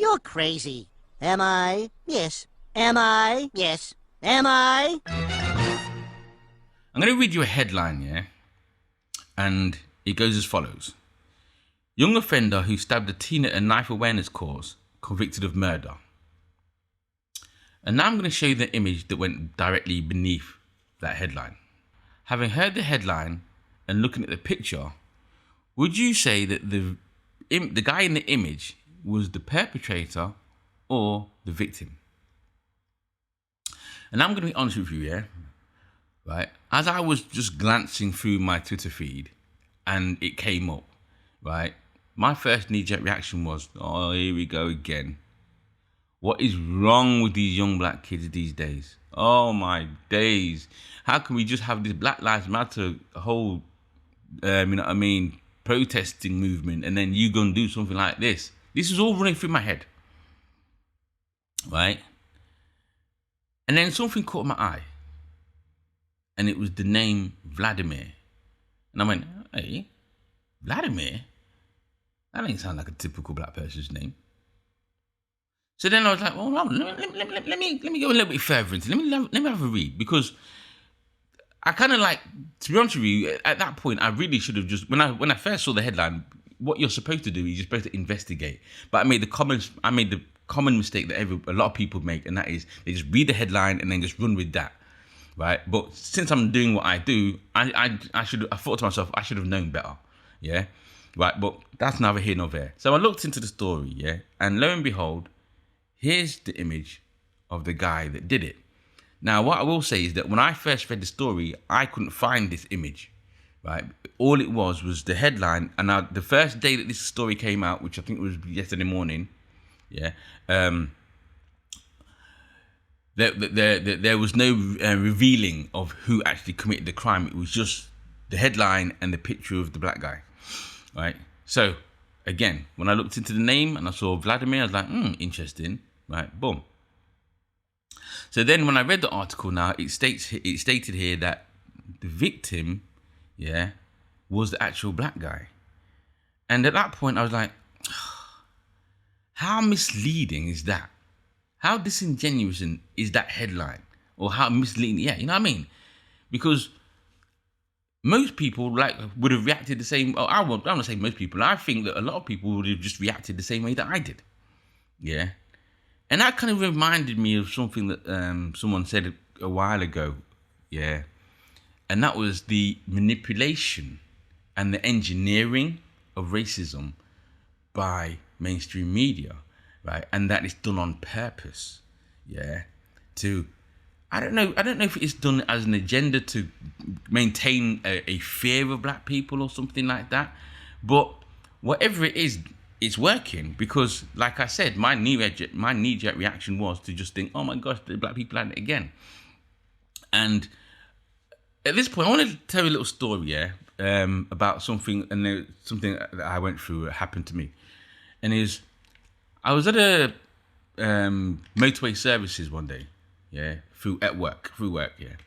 You're crazy. Am I? Yes. Am I? Yes. Am I? I'm going to read you a headline, yeah? And it goes as follows. Young offender who stabbed a teen at a knife awareness course convicted of murder. And now I'm going to show you the image that went directly beneath that headline. Having heard the headline and looking at the picture, would you say that the guy in the image was the perpetrator or the victim? And I'm going to be honest with you, yeah? Right? As I was just glancing through my Twitter feed and it came up, right? My first knee-jerk reaction was, oh, here we go again. What is wrong with these young black kids these days? Oh my days. How can we just have this Black Lives Matter whole, you know what I mean, protesting movement, and then you gonna do something like this? This is all running through my head. Right? And then something caught my eye. And it was the name Vladimir. And I went, hey, Vladimir? That ain't sound like a typical black person's name. So then I was like, well, let me go a little bit further into it. Let me have a read. Because I kind of like, to be honest with you, at that point, I really should have just, when I first saw the headline, what you're supposed to do is you're supposed to investigate. But I made the common mistake that a lot of people make, and that is they just read the headline and then just run with that, right? But since I'm doing what I do, I thought to myself, I should have known better, yeah? Right, but that's neither here nor there. So I looked into the story, yeah? And lo and behold, here's the image of the guy that did it. Now, what I will say is that when I first read the story, I couldn't find this image, right? All it was the headline. And now, the first day that this story came out, which I think was yesterday morning, yeah, there was no revealing of who actually committed the crime. It was just the headline and the picture of the black guy, right? So, again, when I looked into the name and I saw Vladimir, I was like, interesting, right? Boom. So then when I read the article now, it stated here that the victim, yeah, was the actual black guy. And at that point, I was like, how misleading is that? How disingenuous is that headline? Or how misleading, yeah, you know what I mean? Because most people would have reacted the same, I don't want to say most people, I think that a lot of people would have just reacted the same way that I did, yeah? And that kind of reminded me of something that someone said a while ago, yeah? And that was the manipulation and the engineering of racism by mainstream media, right? And that is done on purpose, yeah? I don't know if it's done as an agenda to maintain a fear of black people or something like that, but whatever it is, it's working, because, like I said, my knee-jerk reaction was to just think, oh my gosh, the black people had it again. And at this point, I want to tell you a little story, yeah, about something that I went through that happened to me. And I was at a motorway services one day, yeah, through work, yeah.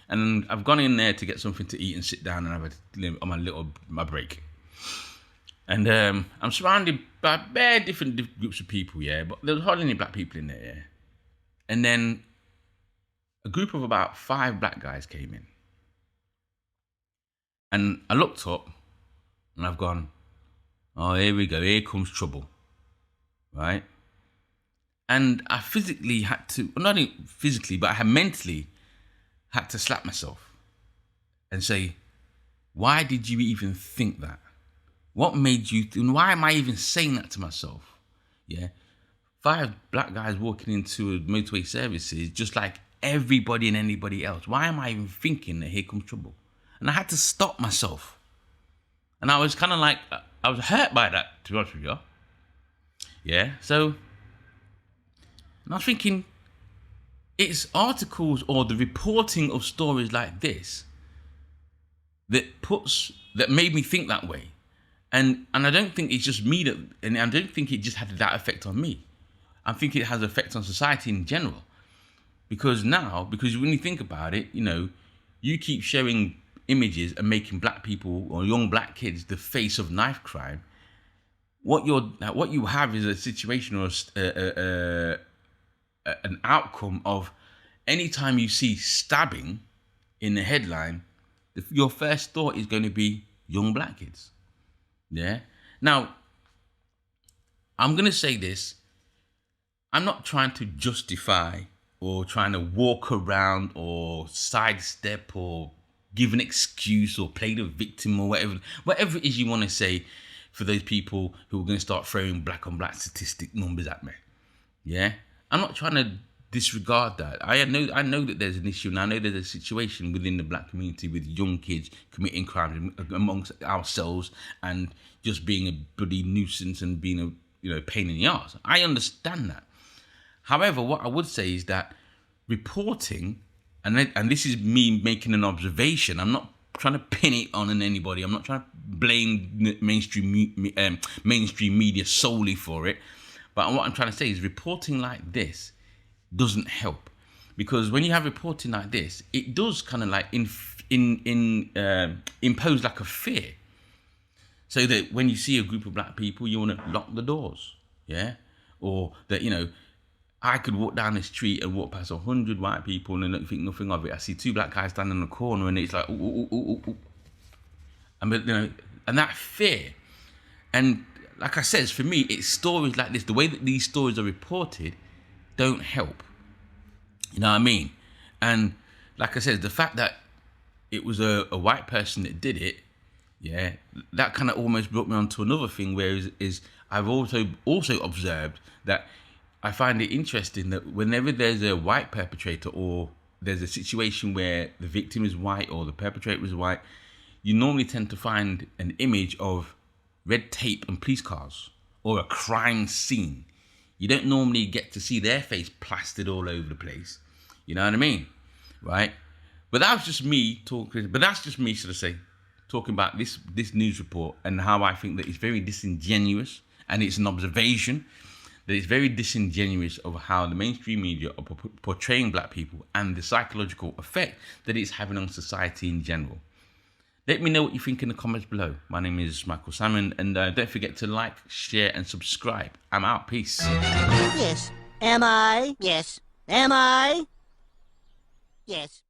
And I've gone in there to get something to eat and sit down and have my break. And I'm surrounded by bare different groups of people, yeah, but there was hardly any black people in there, yeah. And then a group of about 5 black guys came in. And I looked up and I've gone, oh, here we go, here comes trouble, right? And I physically had to, not physically, but I mentally had to slap myself and say, why did you even think that? What made you, and why am I even saying that to myself? Yeah. 5 black guys walking into a motorway services just like everybody and anybody else. Why am I even thinking that here comes trouble? And I had to stop myself. And I was kind of like, I was hurt by that, to be honest with you. Yeah. So, and I was thinking, it's articles or the reporting of stories like this that made me think that way. And I don't think it's just me and I don't think it just had that effect on me. I think it has an effect on society in general. Because when you think about it, you know, you keep sharing images and making black people or young black kids the face of knife crime. what you have is a situation or an outcome of anytime you see stabbing in the headline, your first thought is going to be young black kids. Yeah. Now, I'm going to say this. I'm not trying to justify or trying to walk around or sidestep or give an excuse or play the victim or whatever it is you want to say for those people who are going to start throwing black on black statistic numbers at me. Yeah, I'm not trying to disregard that. I know that there's an issue, and I know there's a situation within the black community with young kids committing crimes amongst ourselves and just being a bloody nuisance and being a pain in the arse. I understand that. However, what I would say is that reporting, and this is me making an observation. I'm not trying to pin it on anybody. I'm not trying to blame mainstream media solely for it. But what I'm trying to say is reporting like this doesn't help, because when you have reporting like this, it does kind of like impose like a fear, so that when you see a group of black people, you want to lock the doors, yeah, or that I could walk down the street and walk past 100 white people and don't think nothing of it. I see two black guys standing in the corner and it's like, ooh, ooh, ooh, ooh. And that fear. And like I said, for me, it's stories like this. The way that these stories are reported don't help. You know what I mean? And like I said, the fact that it was a white person that did it, yeah, that kind of almost brought me on to another thing where is I've also observed that I find it interesting that whenever there's a white perpetrator or there's a situation where the victim is white or the perpetrator is white, you normally tend to find an image of red tape and police cars or a crime scene. You don't normally get to see their face plastered all over the place. You know what I mean? Right? But that's just me talking. But that's just me, should I say, talking about this news report and how I think that it's very disingenuous, and it's an observation that it's very disingenuous of how the mainstream media are portraying black people and the psychological effect that it's having on society in general. Let me know what you think in the comments below. My name is Michael Salmon, and don't forget to like, share, and subscribe. I'm out. Peace. Yes. Am I? Yes. Am I? Yes.